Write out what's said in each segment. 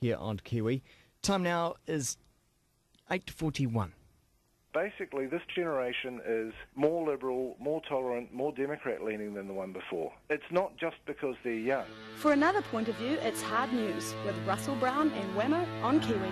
here on Kiwi. Time now is 8:41. Basically, this generation is more liberal, more tolerant, more Democrat-leaning than the one before. It's not just because they're young. For another point of view, it's Hard News with Russell Brown and Wammo on Kiwi.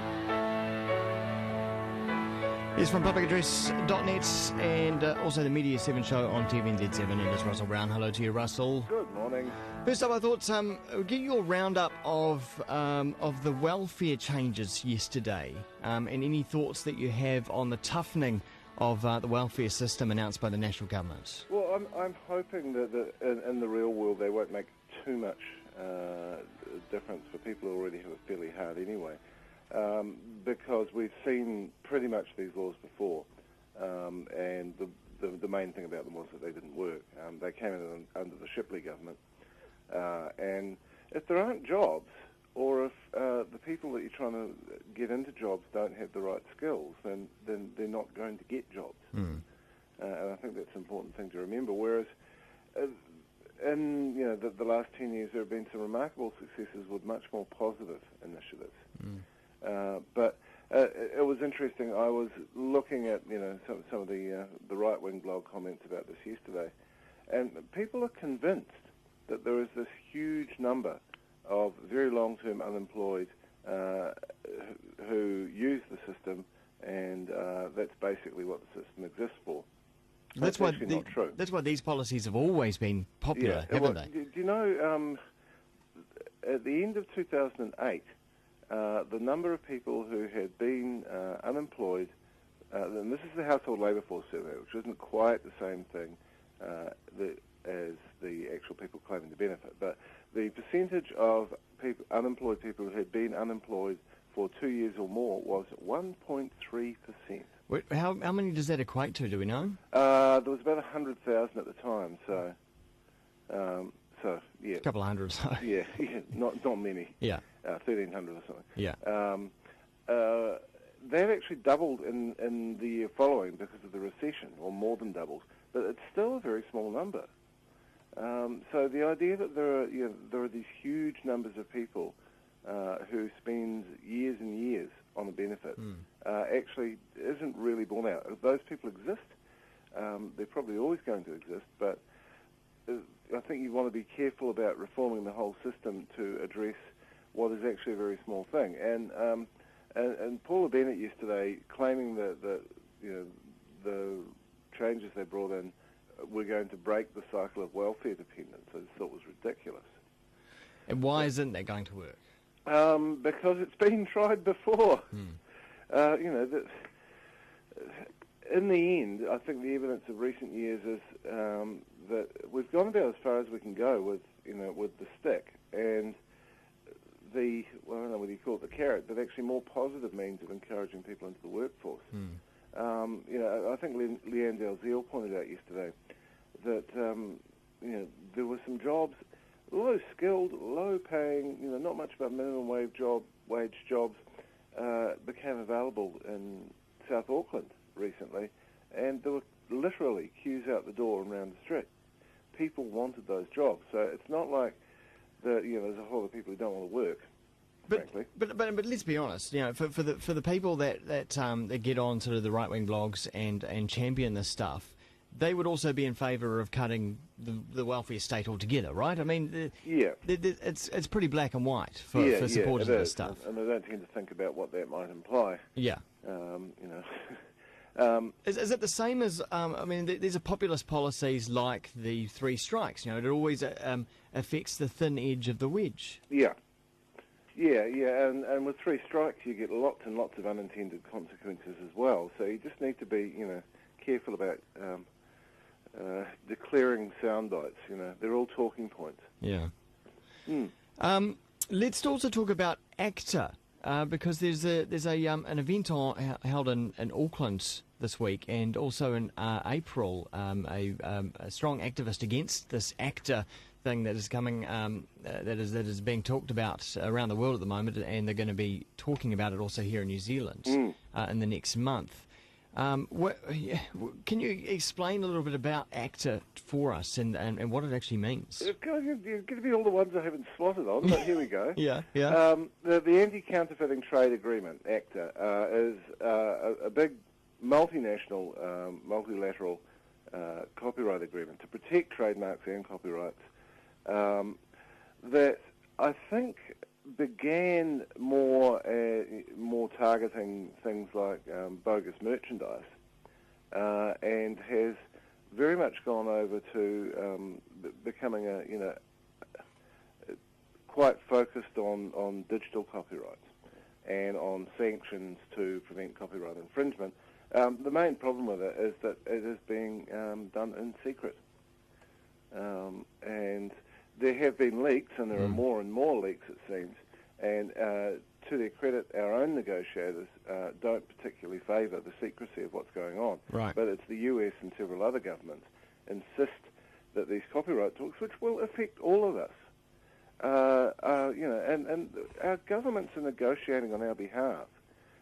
It's from publicaddress.net and also the Media 7 show on TVNZ7. And it's Russell Brown. Hello to you, Russell. Good morning. First up, I thought we'll get your roundup of the welfare changes yesterday and any thoughts that you have on the toughening of the welfare system announced by the national government. Well, I'm hoping that in the real world they won't make too much difference for people who already have it fairly hard anyway. Because we've seen pretty much these laws before, and the main thing about them was that they didn't work. They came in under the Shipley government, and if there aren't jobs, or if the people that you're trying to get into jobs don't have the right skills, then they're not going to get jobs. And I think that's an important thing to remember. Whereas in the last 10 years, there have been some remarkable successes with much more positive initiatives. But it was interesting. I was looking at some of the right-wing blog comments about this yesterday, and people are convinced that there is this huge number of very long-term unemployed who use the system, and that's basically what the system exists for. That's not true. That's why these policies have always been popular, haven't they? Do you know, at the end of 2008, the number of people who had been unemployed, and this is the Household Labour Force Survey, which isn't quite the same thing as the actual people claiming the benefit, but the percentage of unemployed people who had been unemployed for 2 years or more was 1.3%. How many does that equate to, do we know? There was about 100,000 at the time, so yeah. A couple of hundred, so. Yeah, not many. Yeah. 1,300 or something. Yeah. That actually doubled in the year following because of the recession, or more than doubled, but it's still a very small number. So the idea that there are these huge numbers of people who spend years and years on a benefit actually isn't really borne out. If those people exist, they're probably always going to exist, but I think you want to be careful about reforming the whole system to address what is actually a very small thing. And Paula Bennett yesterday claiming that the changes they brought in were going to break the cycle of welfare dependence, I just thought was ridiculous. And why isn't that going to work? Because it's been tried before. In the end, I think the evidence of recent years is that we've gone about as far as we can go with the stick and I don't know whether you call it the carrot, but actually more positive means of encouraging people into the workforce. I think Leanne Dalziel pointed out yesterday that there were some jobs, low skilled, low paying, not much about minimum wage jobs became available in South Auckland recently, and there were literally queues out the door and around the street. People wanted those jobs, so it's not like there's a whole lot of people who don't want to work. Frankly. But let's be honest. For the people that get on sort of the right wing blogs and champion this stuff, they would also be in favour of cutting the welfare state altogether, right? I mean, it's pretty black and white for supporters of this stuff. And they don't tend to think about what that might imply. Yeah. Is it the same as, these are populist policies like the 3 strikes, it always affects the thin edge of the wedge. Yeah. And with 3 strikes you get lots and lots of unintended consequences as well, so you just need to be, careful about declaring sound bites, they're all talking points. Yeah. Let's also talk about ACTA. Because there's an event held in Auckland this week, and also in April, a strong activist against this ACTA thing that is coming, that is being talked about around the world at the moment, and they're going to be talking about it also here in New Zealand in the next month. Can you explain a little bit about ACTA for us and what it actually means? You're going to be all the ones I haven't spotted on, but here we go. Yeah. The Anti-Counterfeiting Trade Agreement, ACTA, is a big multinational, multilateral copyright agreement to protect trademarks and copyrights that I think began more targeting things like bogus merchandise and has very much gone over to becoming quite focused on digital copyrights and on sanctions to prevent copyright infringement. The main problem with it is that it is being done in secret. And there have been leaks, and there are more and more leaks, it seems, and to their credit, our own negotiators don't particularly favour the secrecy of what's going on. Right. But it's the US and several other governments insist that these copyright talks, which will affect all of us, and our governments are negotiating on our behalf.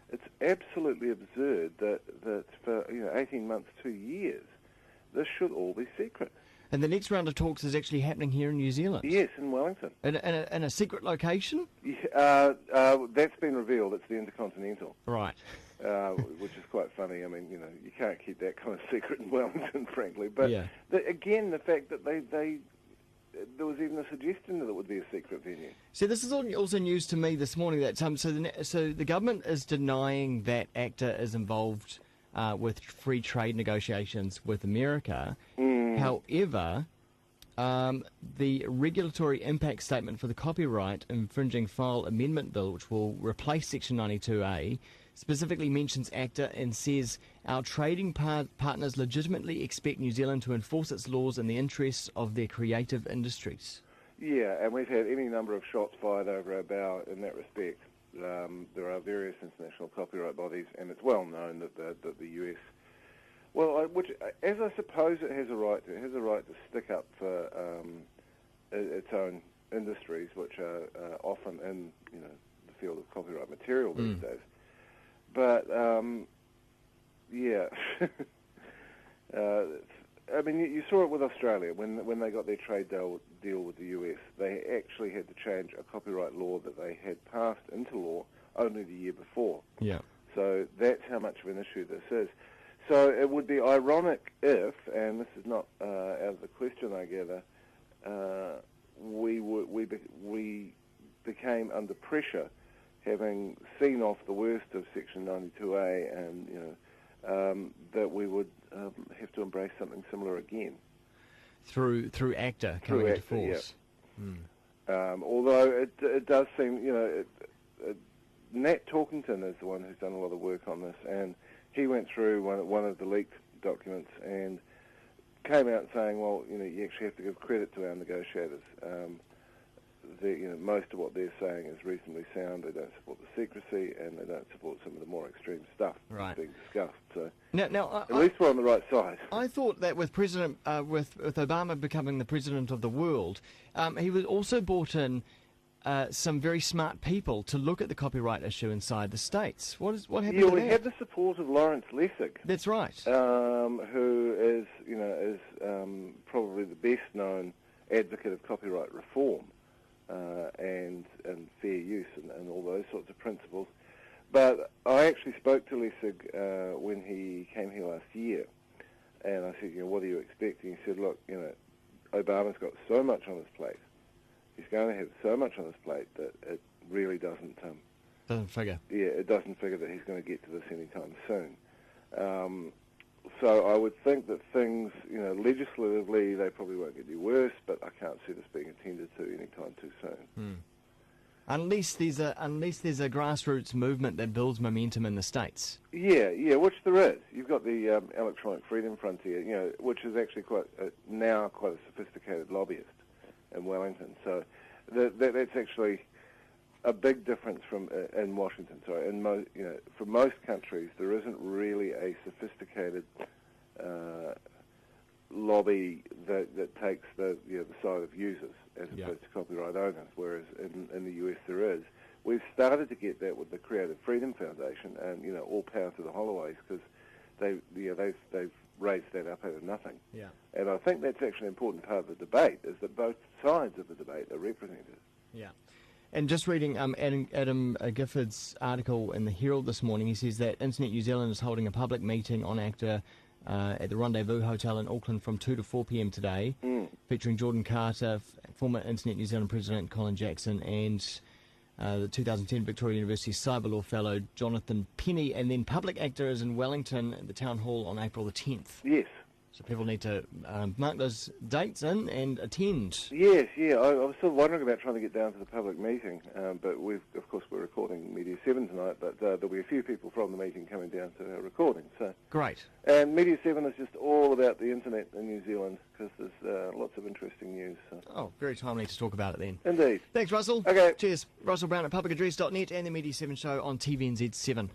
It's absolutely absurd that for 18 months, 2 years, this should all be secret. And the next round of talks is actually happening here in New Zealand? Yes, in Wellington. In a secret location? Yeah, that's been revealed. It's the Intercontinental. Right. Which is quite funny. I mean, you can't keep that kind of secret in Wellington, frankly. But yeah. Again, the fact that there was even a suggestion that it would be a secret venue. So this is also news to me this morning. That so the government is denying that ACTA is involved with free trade negotiations with America. However, the regulatory impact statement for the copyright infringing file amendment bill, which will replace Section 92A, specifically mentions ACTA and says our trading partners legitimately expect New Zealand to enforce its laws in the interests of their creative industries. Yeah, and we've had any number of shots fired over our bow in that respect. There are various international copyright bodies, and it's well known that the US, which, as I suppose it has a right to stick up for its own industries, which are often in the field of copyright material these days. But I mean, you saw it with Australia when they got their trade deal with the US. They actually had to change a copyright law that they had passed into law only the year before. Yeah. So that's how much of an issue this is. So it would be ironic if, and this is not out of the question, I gather, we became under pressure, having seen off the worst of Section 92A, and that we would have to embrace something similar again. Through ACTA coming into force. Yeah. Although it does seem, Nat Talkington is the one who's done a lot of work on this, and he went through one of the leaked documents and came out saying, well, you actually have to give credit to our negotiators. Most of what they're saying is reasonably sound. They don't support the secrecy, and they don't support some of the more extreme stuff that's being discussed. So now at least we're on the right side. I thought that with President, with Obama becoming the president of the world, he was also brought in some very smart people to look at the copyright issue inside the states. What happened to that? We had the support of Lawrence Lessig. That's right. Who is probably the best known advocate of copyright reform and fair use and all those sorts of principles. But I actually spoke to Lessig when he came here last year, and I said, what are you expecting? He said, look, Obama's got so much on his plate. He's going to have so much on his plate that it really doesn't figure. Yeah, it doesn't figure that he's going to get to this anytime soon. So I would think that things, legislatively, they probably won't get any worse, but I can't see this being attended to anytime too soon. Unless there's a grassroots movement that builds momentum in the states. Yeah, which there is. You've got the Electronic Freedom Frontier, which is actually quite a sophisticated lobbyist in Wellington. So that's actually a big difference from in Washington. Sorry, for most countries, there isn't really a sophisticated lobby that takes the side of users as opposed to copyright owners. Whereas in the US there is. We've started to get that with the Creative Freedom Foundation, and all power to the Holloways, because they've raised that up out of nothing. Yeah. And I think that's actually an important part of the debate, is that both sides of the debate are represented. Yeah. And just reading Adam Gifford's article in the Herald this morning, he says that Internet New Zealand is holding a public meeting on ACTA at the Rendezvous Hotel in Auckland from 2 to 4 p.m. today, featuring Jordan Carter, former Internet New Zealand President Colin Jackson, and the 2010 Victoria University Cyber Law Fellow Jonathan Penny, and then public ACTA is in Wellington at the Town Hall on April the 10th. Yes. So people need to mark those dates in and attend. Yes, yeah. I was still wondering about trying to get down to the public meeting, but we're recording Media 7 tonight, but there'll be a few people from the meeting coming down to our recording. So Great. And Media 7 is just all about the internet in New Zealand, because there's lots of interesting news. So. Oh, very timely to talk about it then. Indeed. Thanks, Russell. Okay. Cheers. Russell Brown at publicaddress.net and the Media 7 show on TVNZ7.